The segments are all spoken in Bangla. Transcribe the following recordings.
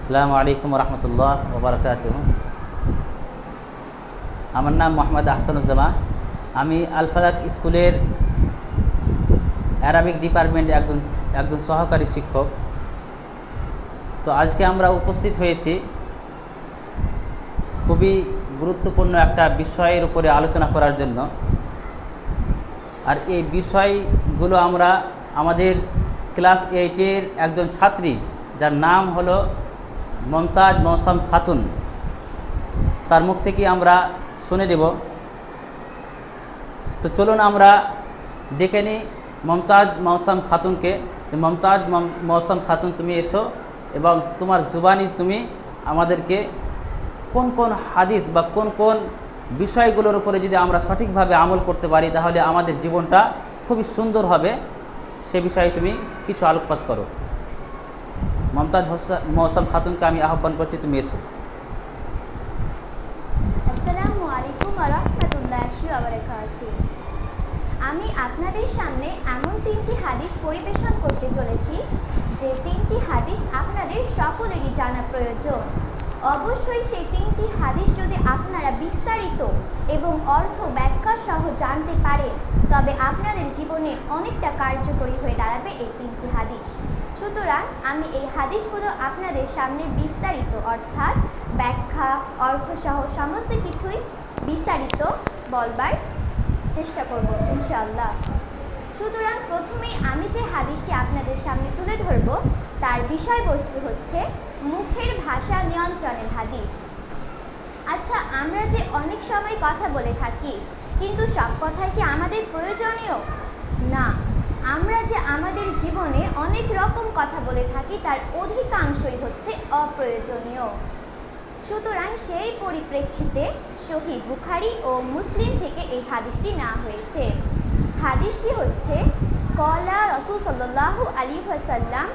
আসসালামু আলাইকুম রহমতুল্লাহ ওবরাকাতুহু। আমার নাম মোহাম্মদ আহসানুজ্জামা। আমি আল ফালাক স্কুলের অ্যারাবিক ডিপার্টমেন্টে একজন সহকারী শিক্ষক। তো আজকে আমরা উপস্থিত হয়েছি খুবই গুরুত্বপূর্ণ একটা বিষয়ের উপরে আলোচনা করার জন্য। আর এই বিষয়গুলো আমরা আমাদের ক্লাস 8-এর একজন ছাত্রী, যার নাম হলো মমতাজ মৌসাম খাতুন, তার মুখ থেকে আমরা শুনে দেব। তো চলুন আমরা ডেকে নিই মমতাজ মৌসাম খাতুনকে। মমতাজ মৌসাম খাতুন, তুমি এসো এবং তোমার জুবানি তুমি আমাদেরকে কোন কোন হাদিস বা কোন কোন বিষয়গুলোর উপরে যদি আমরা সঠিকভাবে আমল করতে পারি তাহলে আমাদের জীবনটা খুবই সুন্দর হবে, সে বিষয়ে তুমি কিছু আলোকপাত করো। মমতাজ মৌসাম খাতুনকে আমি আহ্বান করছি, তুমি এসো। আসসালামু আলাইকুম ওয়া রাহমাতুল্লাহি ওয়া বারাকাতুহু। আমি আপনাদের সামনে এমন 3টি হাদিস পরিবেশন করতে চলেছি যে 3টি হাদিস আপনাদের সকলেরই জানা প্রয়োজন। অবশ্যই সেই 3টি হাদিস যদি আপনারা বিস্তারিত এবং অর্থ ব্যাখ্যা সহ জানতে পারেন তবে আপনাদের জীবনে অনেকটা কার্যকরী হয়ে দাঁড়াবে এই 3টি হাদিস। সুতরাং আমি এই হাদিসগুলো আপনাদের সামনে বিস্তারিত অর্থাৎ ব্যাখ্যা অর্থসহ সমস্ত কিছুই বিস্তারিত বলবার চেষ্টা করব ইনশাআল্লাহ। সুতরাং প্রথমেই আমি যে হাদিসটি আপনাদের সামনে তুলে ধরব তার বিষয়বস্তু হচ্ছে মুখের ভাষা নিয়ন্ত্রণের হাদিস। আচ্ছা, আমরা যে অনেক সময় কথা বলে থাকি, কিন্তু সব কথাই কি আমাদের প্রয়োজনীয়? না, আমরা যে আমাদের জীবনে অনেক রকম কথা বলে থাকি তার অধিকাংশই হচ্ছে অপ্রয়োজনীয়। সুতরাং সেই পরিপ্রেক্ষিতে সহিহ বুখারী ও মুসলিম থেকে এই হাদিসটি নেওয়া হয়েছে। হাদিসটি হচ্ছে ক্বালা রাসূল সাল্লাল্লাহু আলাইহি ওয়াসাল্লাম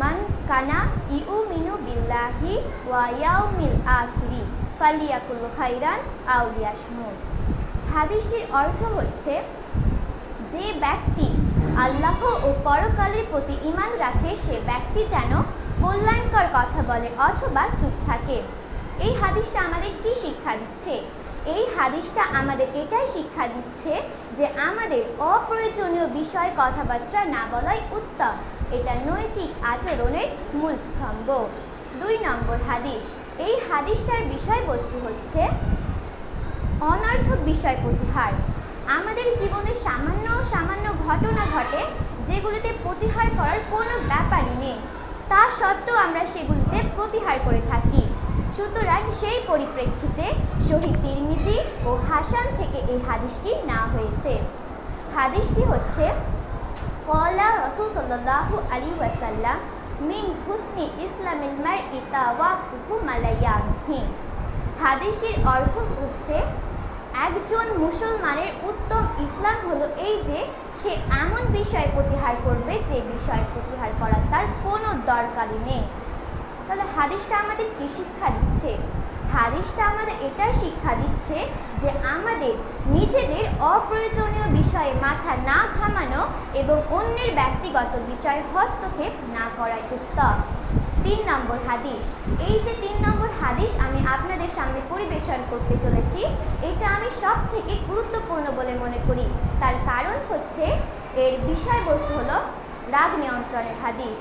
মান কানা ইউমিনু বিল্লাহি ওয়া ইয়াউমিল আখিরি ফালিয়াকুল খাইরান আও লিয়াসমুত। হাদিসটির অর্থ হচ্ছে, যে ব্যক্তি আল্লাহ ও পরকালের প্রতি ঈমান রাখে সে ব্যক্তি যেন কল্যাণকর কথা বলে অথবা চুপ থাকে। এই হাদিসটা আমাদের কি শিক্ষা দিচ্ছে? এই হাদিসটা আমাদের এটাই শিক্ষা দিচ্ছে যে আমাদের অপ্রয়োজনীয় বিষয়ে কথাবার্তা না বলাই উত্তম। এটা নৈতিক আচরণের মূল স্তম্ভ। 2 নম্বর হাদিস। এই হাদিসটার বিষয়বস্তু হচ্ছে অনর্থক বিষয় প্রতিহার। আমাদের জীবনে সামান্য সামান্য ঘটনা ঘটে যেগুলিতে প্রতিহার করার কোনো ব্যাপারই নেই, তা সত্ত্বেও আমরা সেগুলিতে প্রতিহার করে থাকি। সুতরাং সেই পরিপ্রেক্ষিতে সহিহ তিরমিজি ও হাসান থেকে এই হাদিসটি নেওয়া হয়েছে। হাদিসটি হচ্ছে ক্বালা রাসূল সাল্লাল্লাহু আলাইহি ওয়াসাল্লাম মিন হুসনি ইসলামিল মারই তাওয়াক্কুফু মালায়ানহি। হাদিসটির অর্থ হচ্ছে, একজন মুসলমানের উত্তম ইসলাম হলো এই যে সে এমন বিষয় প্রতিহার করবে যে বিষয় প্রতিহার করার তার কোনো দরকারই নেই। তাহলে হাদিসটা আমাদের কি শিক্ষা দিচ্ছে? হাদিসটা আমাদের এটাই শিক্ষা দিচ্ছে যে আমাদের নিজেদের অপ্রয়োজনীয় বিষয়ে মাথা না ঘামানো এবং অন্যের ব্যক্তিগত বিষয়ে হস্তক্ষেপ না করাই উত্তম। 3 নম্বর হাদিস। এই যে 3 নম্বর হাদিস আমি আপনাদের সামনে পরিবেশন করতে চলেছি, এটা আমি সব থেকে গুরুত্বপূর্ণ বলে মনে করি। তার কারণ হচ্ছে এর বিষয়বস্তু হলো রাগ নিয়ন্ত্রণের হাদিস।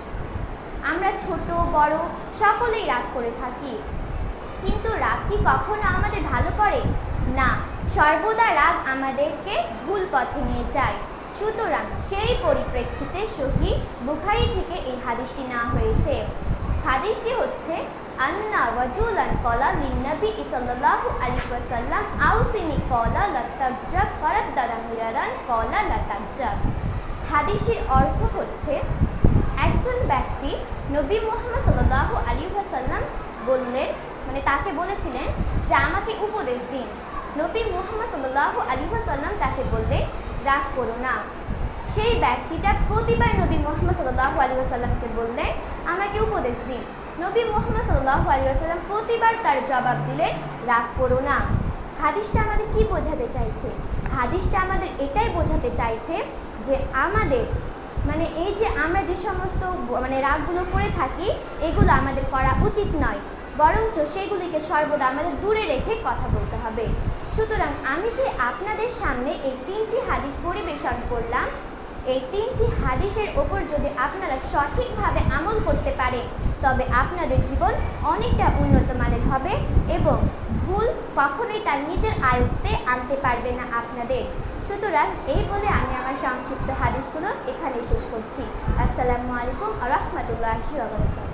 আমরা ছোট বড় সকলেই রাগ করে থাকি, কিন্তু রাগ কি কখনো আমাদের ভালো করে? না, সর্বদা রাগ আমাদেরকে ভুল পথে নিয়ে যায়। সুতরাং সেই পরিপ্রেক্ষিতে সহিহ বুখারী থেকে এই হাদিসটি নেওয়া হয়েছে। হাদিসটি হচ্ছে আন্না রাজুলান ক্বালা লিন-নবী সাল্লাল্লাহু আলাইহি ওয়াসাল্লাম আউসিনি ক্বালা লা তাগজাব ফারাদ্দাদা মিরারান ক্বালা লা তাগজাব। হাদিসটির অর্থ হচ্ছে, একজন ব্যক্তি নবী মুহাম্মদ সাল্লাল্লাহু আলাইহি ওয়াসাল্লাম বললেন, মানে তাকে বলেছিলেন যে আমাকে উপদেশ দিন। নবী মুহাম্মদ সাল্লাল্লাহু আলাইহি ওয়াসাল্লাম তাকে বললেন রাগ করো না। সেই ব্যক্তিটা প্রতিবার নবী মুহাম্মদ সাল্লাল্লাহু আলাইহি ওয়াসাল্লামকে বললেন আমাকে উপদেশ দিন। নবী মুহাম্মদ সাল্লাল্লাহু আলাইহি ওয়াসাল্লাম প্রতিবার তার জবাব দিলেন রাগ করো না। হাদিসটা আমাদের কি বোঝাতে চাইছে? হাদিসটা আমাদের এটাই বোঝাতে চাইছে যে আমাদের মানে এই যে আমরা যে সমস্ত রাগগুলো করে থাকি, এগুলো আমাদের করা উচিত নয়, বরঞ্চ সেগুলিকে সর্বদা আমাদের দূরে রেখে কথা বলতে হবে। সুতরাং আমি যে আপনাদের সামনে এই 3টি হাদিস পরিবেশন করলাম, এই 3টি হাদিসের ওপর যদি আপনারা সঠিকভাবে আমল করতে পারেন, তবে আপনাদের জীবন অনেকটা উন্নত মানের হবে এবং ভুল কখনোই তার নিজের আয়ত্তে আনতে পারবে না আপনাদের। সুতরাং এই বলে আমি আমার সংক্ষিপ্ত হাদিসগুলো এখানেই শেষ করছি। আসসালামু আলাইকুম ওয়া রাহমাতুল্লাহি ওয়া বারাকাতুহু।